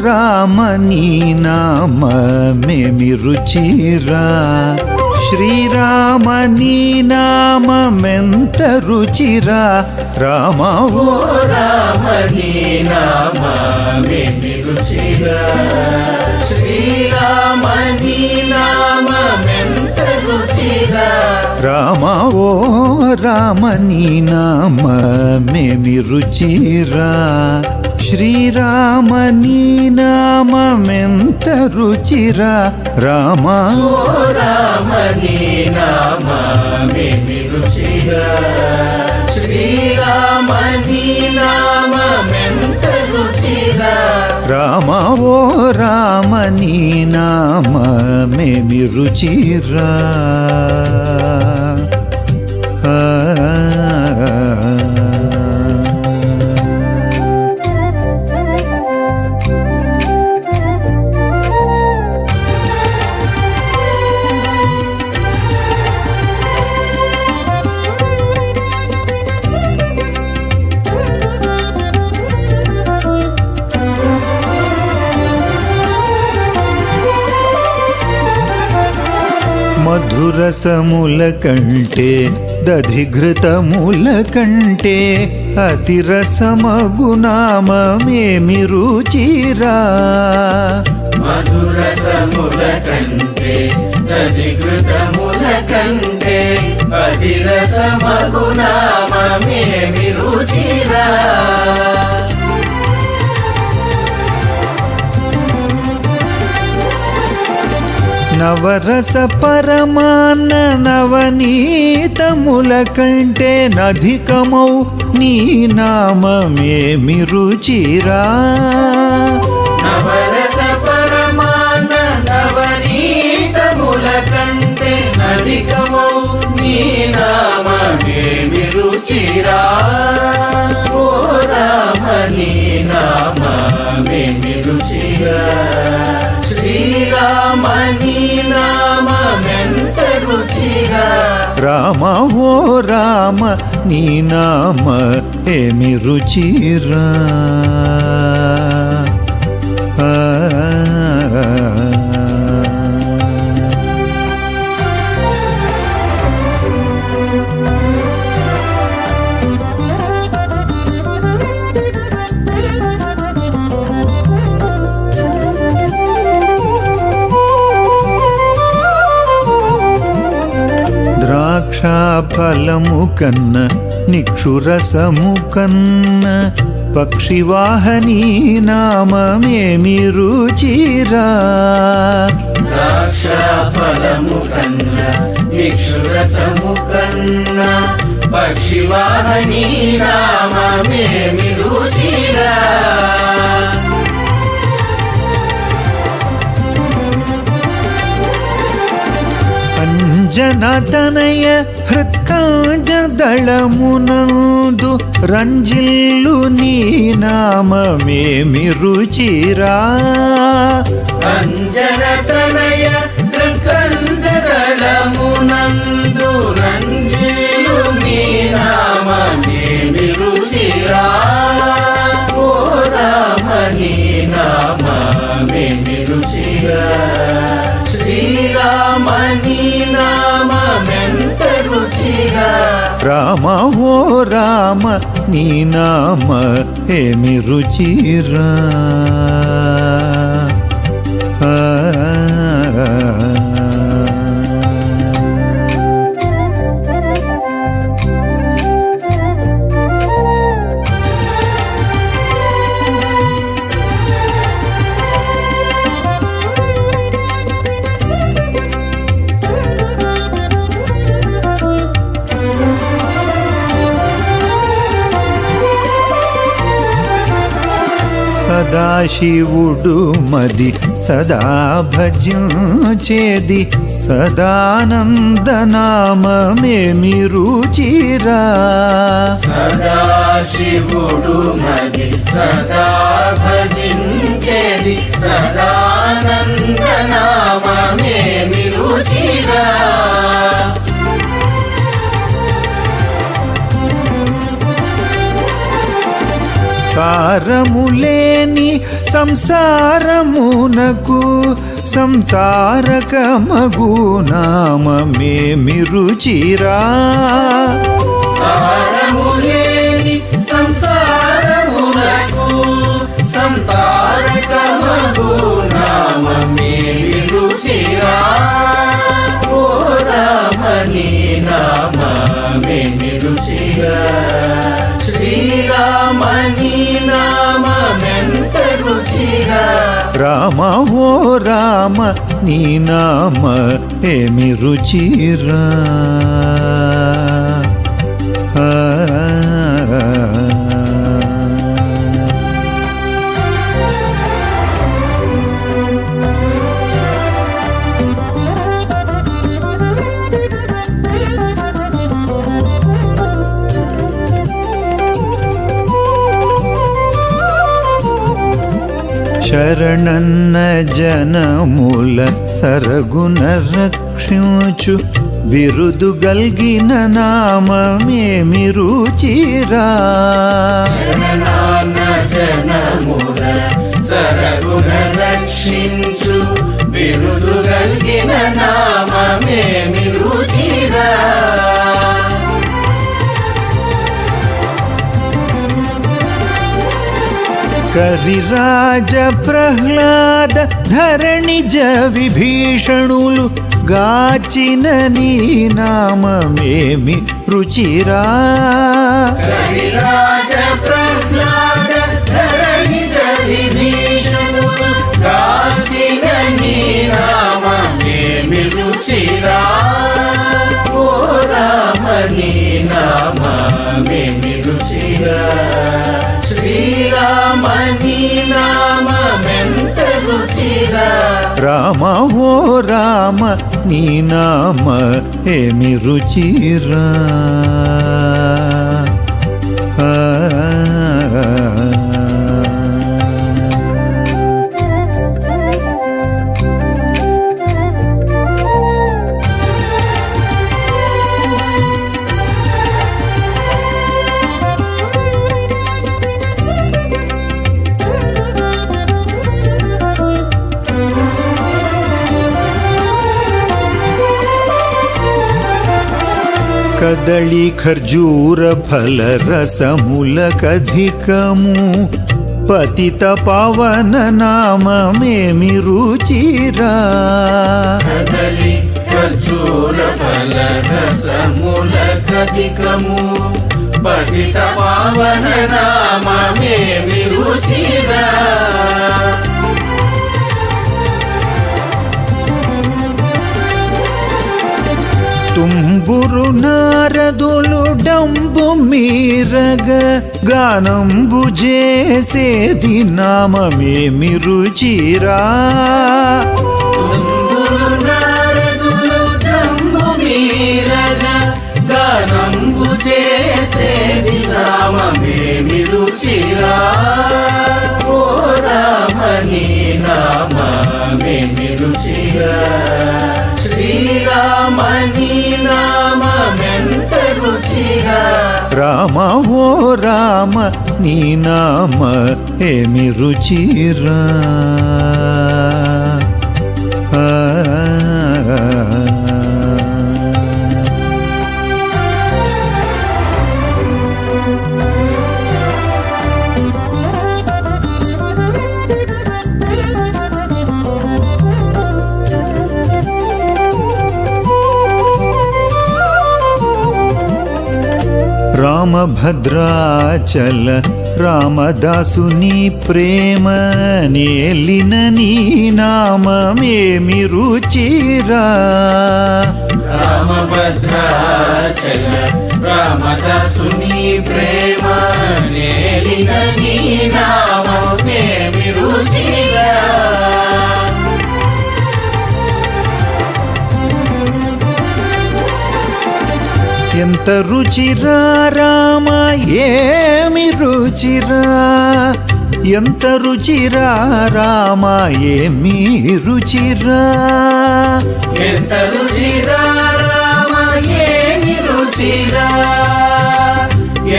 రామ నీ నామమేమి రుచిరా శ్రీరామ నీ నామమెంత రుచిరా రామ ఓ రామ నీ నామమేమి రుచిరా శ్రీరామ నీ నామమెంత రుచిరా రామ ఓ రామ నీ నామమేమి రుచిరా శ్రీరామ నీ నామమెంత రుచిరా రామ ఓ రామ నీ నామమేమి రుచిరా శ్రీరామ నీ నామమెంత రుచిరా రామ ఓ రామ నీ నామమేమి రుచిరా మధురసముల కంటే దధిఘృతముల కంటే అతిరసమగు నామమేమి రుచిరా మధురసముల కంటే దధిఘృతముల కంటే అతిరసమగు నామమేమి రుచిరా నవరస పరమాన్న నవనీతముల కంటే నధికమౌ నీ నామమేమి రుచిరా నవరస పరమాన్న నవనీతముల కంటే అధికమౌ నీ నామమేమి రుచిరా ఓ రామ నీ నామమేమి రుచిరా శ్రీరామ నీ నామమెంత రుచిరా రామ ఓ రామ నీ నామమేమి రుచిరా ద్రాక్షాఫలము కన్న నిక్షురసము కన్న పక్షివాహనీ నామమేమి రుచిరా ద్రాక్షాఫలము కన్న నిక్షురసము కన్న పక్షివాహనీ నామమేమి రుచిరా అంజనతనయ హృత్కాంజదళమునందు రంజిల్లు నీ నామమేమి రుచిరా అంజనతనయ హృత్కంజదళమునందు రంజిల్లు నీ నామమేమి రుచిరా ఓ రామ నీ నామమేమి రుచిరా శ్రీరామ నీ నామమెంత రుచిరా రామ ఓ రామ నీ నామమేమి రుచిరా సదాశివుడు మది సదా భజించేది సదానందనామమేమి రుచిరా సదాశివుడు మది సదా భజించేది సదానందనామమేమి రుచిరా సారములేని సంసారమునకు సంతారకమగు నామమేమి రుచిరా సారములేని సంసారమునకు సంతారకమగు నామమేమి రుచిరా ఓ రామని నామమేమి రుచిరా శ్రీరామని నామమెంత రుచిరా రామ ఓ రామ నీ నామ ఏమి రుచిరా శరణన్న జనముల సరగున రక్షించు బిరుదు గల్గిన నామమేమి రుచిరా శరణన్న జనముల సరగుణ రక్షించు బిరుదు గల్గిన నామమేమి రుచిరా కరిరాజ ప్రహ్లాద ధరణిజ విభీషణులు గాచిన నీ నామమేమి రుచిరా కరిరాజ ప్రహ్లాద ధరణిజ విభీషణులు గాచిన నీ నామమేమి రుచిరా ఓ రామని నామమేమి రుచిరా శ్రీరామని నామమెంత రుచిరా రామ ఓ రామ నీ నామ ఏమి రుచిరా కదళి ఖర్జూర ఫల రసములకధికము పతిత పవన నామమేమి రుచిరా కదలి ఖర్జూర ఫల రసములకధికము పతిత పావన నామమేమి రుచిరా తుంబురు నారదులు డంబు మీరగ గానంబు చేసేది నామమేమి రుచిరా తుంబురు నారదులు డంబు మీరగ గానంబు చేసేది నామమేమి రుచిరా ఓ రామని నామమేమి రుచిరా శ్రీరామని నామమెంత రుచిరా రామ ఓ రామ నీ నామ ఏమి రుచిరా రామభద్రాచల రామదాసుని ప్రేమ నేలిన నీ నామమేమి రుచిరా రామభద్రాచల రామదాసుని ప్రేమ నేలిన నీ నామమేమి రుచిరా ఎంత రుచిరా రామ ఏమి రుచిరా ఎంత రుచిరా రామ ఏమి రుచిరా ఎంత రుచిరా రామ ఏమి రుచిరా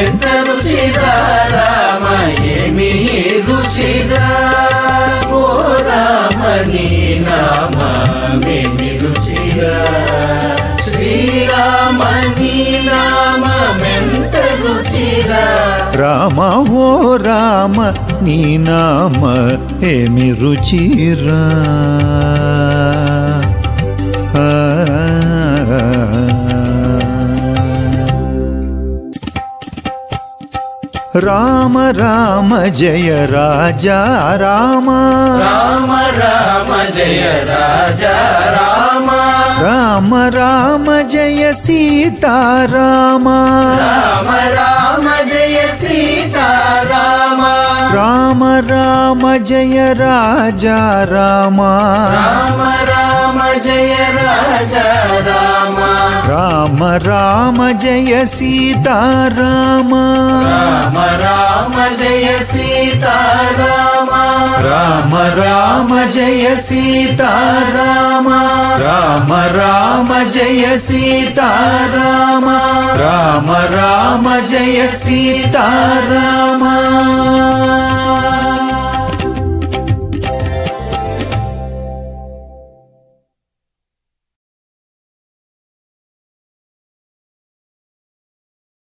ఎంత రుచిరా రామ ఏమి రుచిరా నీ నామమేమి రుచిరా శ్రీరామ నీ నామమెంత రుచిరా రామ ఓ రామ నీ నామ ఏమి రుచిరా రామ రామ జయ రాజా రామ రామ రామ జయ రాజా రామ రామ రామ జయ సీతారామ రామ రామ జయ సీతారామ రామ రామ జయ రాజా రామ రామ రామ జయ రాజా రామ రామ రామ జయ సీతారామ రామ రామ జయ సీతారామ రామ రామ జయ సీతారామ రామ రామ జయ సీతారామ రామ రామ జయ సీతారామ